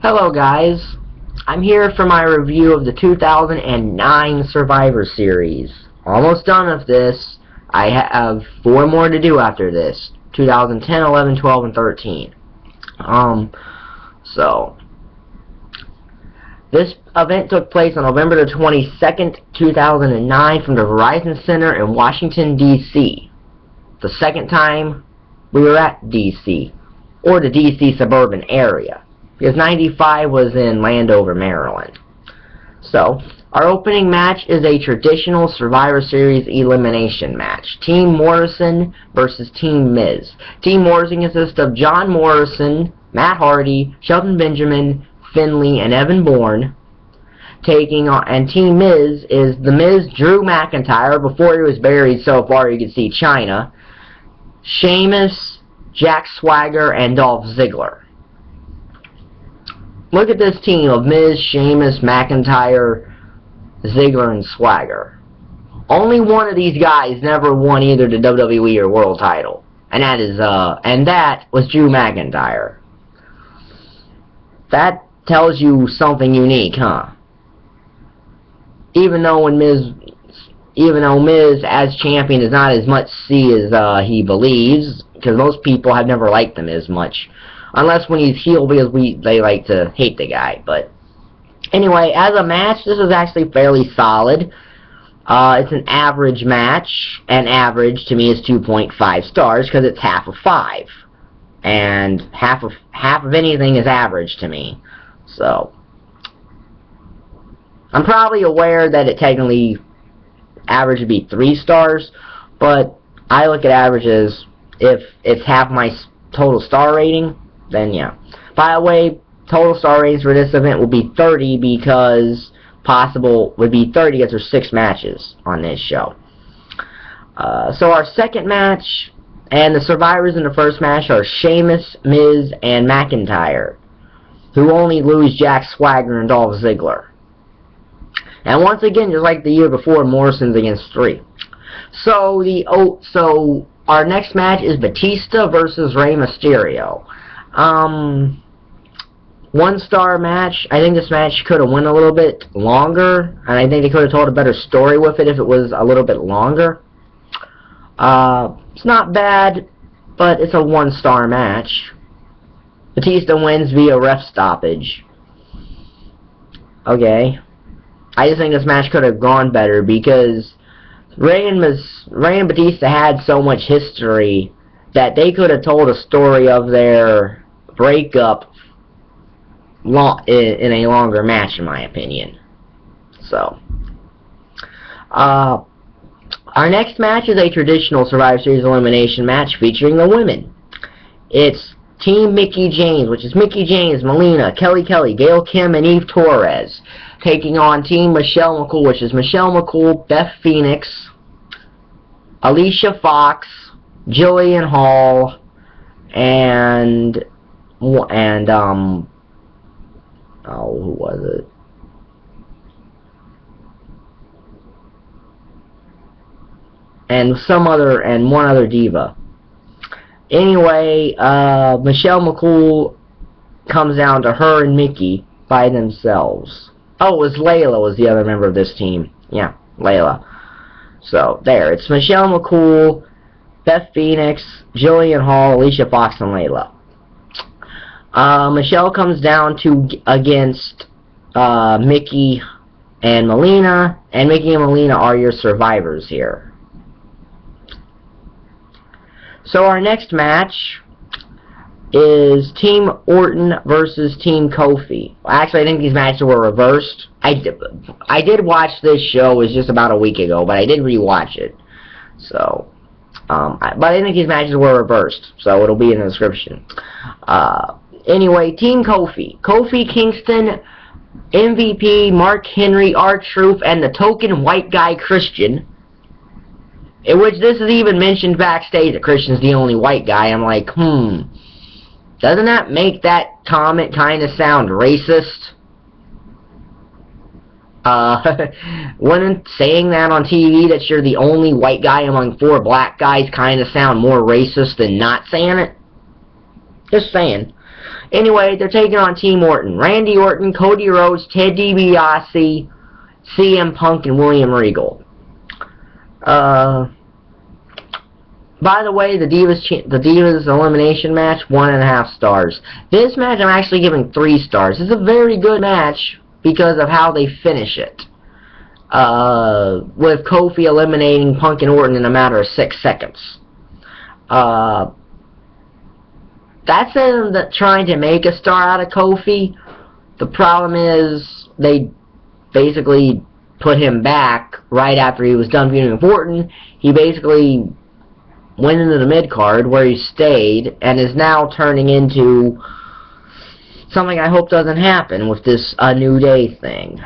Hello guys, I'm here for my review of the 2009 Survivor Series. Almost done with this. I have 4 more to do after this. 2010, 11, 12, and 13. This event took place on November the 22nd, 2009 from the Verizion Center in Washington, D.C. The second time we were at D.C. or the D.C. suburban area, because 95 was in Landover, Maryland. So, our opening match is a traditional Survivor Series elimination match. Team Morrison versus Team Miz. Team Morrison consists of John Morrison, Matt Hardy, Shelton Benjamin, Finlay, and Evan Bourne. And Team Miz is The Miz, Drew McIntyre, before he was buried so far you could see China, Sheamus, Jack Swagger, and Dolph Ziggler. Look at this team of Miz, Sheamus, McIntyre, Ziggler, and Swagger. Only one of these guys never won either the WWE or World title, and that was Drew McIntyre. That tells you something unique, huh? Even though Miz as champion is not as much seen as he believes, because most people have never liked him as much. Unless when he's heel, because they like to hate the guy. But anyway, as a match, this is actually fairly solid. It's an average match, and average to me is 2.5 stars because it's half of 5, and half of anything is average to me. So I'm probably aware that it technically average would be 3 stars, but I look at averages if it's half my total star rating. Then yeah. By the way, total star ratings for this event will be 30 because there's 6 matches on this show. So our second match, and the survivors in the first match are Sheamus, Miz, and McIntyre, who only lose Jack Swagger and Dolph Ziggler. And once again, just like the year before, Morrison's against 3. So our next match is Batista versus Rey Mysterio. 1-star match. I think this match could have went a little bit longer, and I think they could have told a better story with it if it was a little bit longer. It's not bad, but it's a 1-star match. Batista wins via ref stoppage. Okay. I just think this match could have gone better because Rey and Batista had so much history that they could have told a story of their breakup in a longer match, in my opinion. So, our next match is a traditional Survivor Series elimination match featuring the women. It's Team Mickie James, which is Mickie James, Melina, Kelly, Gail, Kim, and Eve Torres, taking on Team Michelle McCool, which is Michelle McCool, Beth Phoenix, Alicia Fox, Jillian Hall, and who was it? And one other diva. Anyway, Michelle McCool comes down to her and Mickie by themselves. Oh, it was Layla was the other member of this team. Yeah, Layla. So, there. It's Michelle McCool, Beth Phoenix, Jillian Hall, Alicia Fox, and Layla. Michelle comes down against Mickie and Melina, and Mickie and Melina are your survivors here. So our next match is Team Orton versus Team Kofi. Actually, I think these matches were reversed. I did watch this show. It was just about a week ago, but I did rewatch it. So, but I think these matches were reversed, so it'll be in the description. Anyway, Team Kofi. Kofi Kingston, MVP, Mark Henry, R-Truth, and the token white guy Christian. In which this is even mentioned backstage that Christian's the only white guy. I'm like, doesn't that make that comment kind of sound racist? Wouldn't saying that on TV that you're the only white guy among 4 black guys kind of sound more racist than not saying it? Just saying. Anyway, they're taking on Team Orton. Randy Orton, Cody Rhodes, Ted DiBiase, CM Punk, and William Regal. By the way, the Divas Elimination match, 1.5 stars. This match I'm actually giving 3 stars. It's a very good match because of how they finish it. With Kofi eliminating Punk and Orton in a matter of 6 seconds. That's them trying to make a star out of Kofi. The problem is they basically put him back right after he was done feuding with Orton. He basically went into the mid-card where he stayed and is now turning into something I hope doesn't happen with this A New Day thing.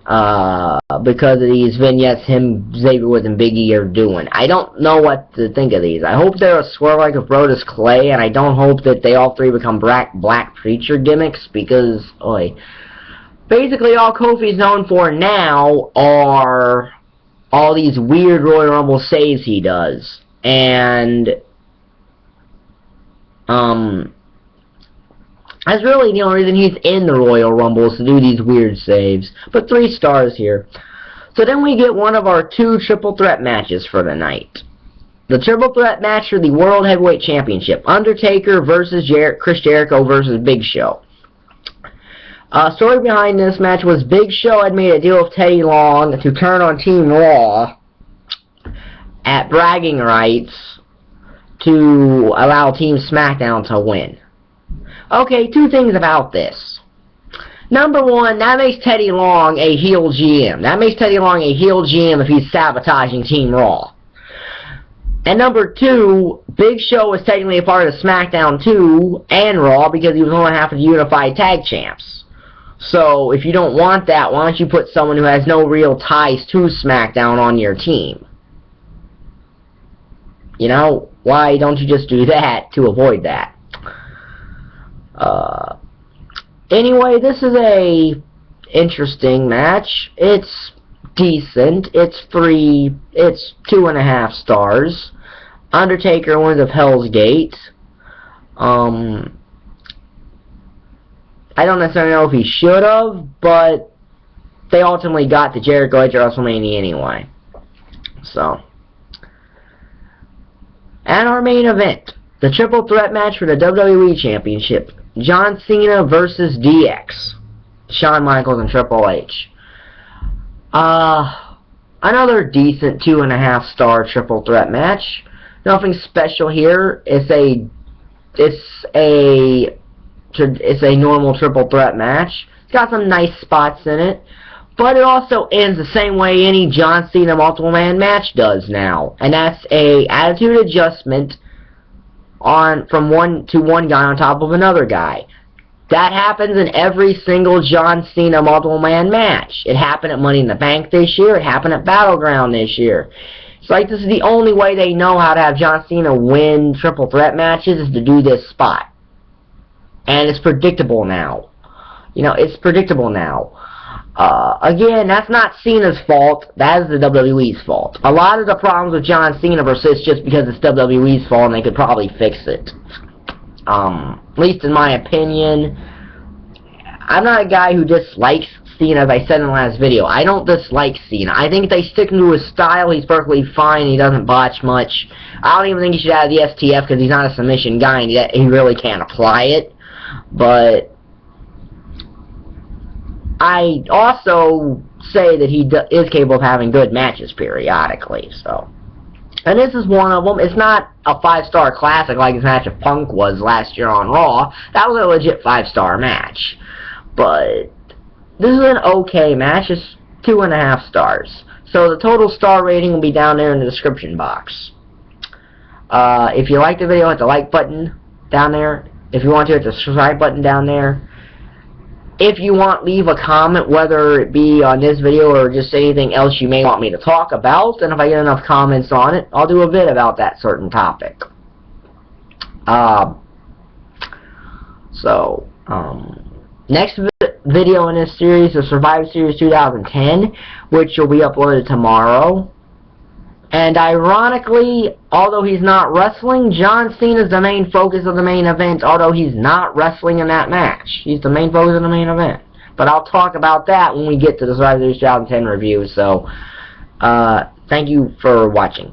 Because of these vignettes Xavier Woods and Big E are doing. I don't know what to think of these. I hope they're a swerve like a Brodus Clay, and I don't hope that they all three become black preacher gimmicks, because, basically all Kofi's known for now are all these weird Royal Rumble saves he does. And, that's really the only reason he's in the Royal Rumble, is to do these weird saves. But 3 stars here. So then we get one of our 2 triple threat matches for the night. The triple threat match for the World Heavyweight Championship. Undertaker versus Chris Jericho versus Big Show. Story behind this match was Big Show had made a deal with Teddy Long to turn on Team Raw at bragging rights to allow Team SmackDown to win. Okay, 2 things about this. Number 1, that makes Teddy Long a heel GM. That makes Teddy Long a heel GM if he's sabotaging Team Raw. And number 2, Big Show was technically a part of SmackDown 2 and Raw because he was only half of the Unified Tag Champs. So, if you don't want that, why don't you put someone who has no real ties to SmackDown on your team? You know, why don't you just do that to avoid that? Anyway, this is a interesting match. It's decent. It's 2.5 stars. Undertaker wins of Hell's Gate. I don't necessarily know if he should have, but they ultimately got the Jericho at WrestleMania anyway. So, and our main event, the triple threat match for the WWE Championship. John Cena versus DX. Shawn Michaels and Triple H. Another decent 2.5 star triple threat match. Nothing special here. It's a normal triple threat match. It's got some nice spots in it. But it also ends the same way any John Cena multiple man match does now. And that's a attitude adjustment from one guy on top of another guy. That happens in every single John Cena multiple man match. It happened at Money in the Bank this year. It happened at Battleground this year. It's like this is the only way they know how to have John Cena win triple threat matches is to do this spot. And it's predictable now. You know, it's predictable now. Again, that's not Cena's fault. That is the WWE's fault. A lot of the problems with John Cena versus just because it's WWE's fault and they could probably fix it. At least in my opinion. I'm not a guy who dislikes Cena, as I said in the last video. I don't dislike Cena. I think if they stick to his style, he's perfectly fine. He doesn't botch much. I don't even think he should have the STF because he's not a submission guy and he really can't apply it. But I also say that he is capable of having good matches periodically, so. And this is one of them. It's not a 5-star classic like his match of Punk was last year on Raw. That was a legit 5-star match. But this is an okay match. It's 2.5 stars. So the total star rating will be down there in the description box. If you like the video, hit the like button down there. If you want to, hit the subscribe button down there. If you want, leave a comment, whether it be on this video or just anything else you may want me to talk about. And if I get enough comments on it, I'll do a vid about that certain topic. Next video in this series is Survivor Series 2010, which will be uploaded tomorrow. And ironically, although he's not wrestling, John Cena's the main focus of the main event, although he's not wrestling in that match. He's the main focus of the main event. But I'll talk about that when we get to the Survivor Series 2010 review. So, thank you for watching.